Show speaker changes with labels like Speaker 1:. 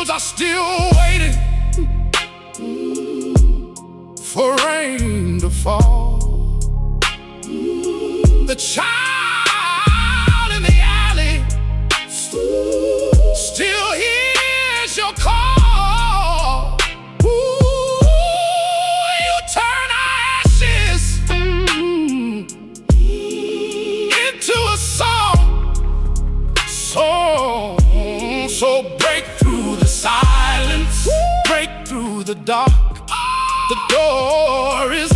Speaker 1: fields are still waiting for rain to fall. The child in the alley still hears your call. Ooh, you turn ashes into a song. So break through the silence, break through the dark. The door is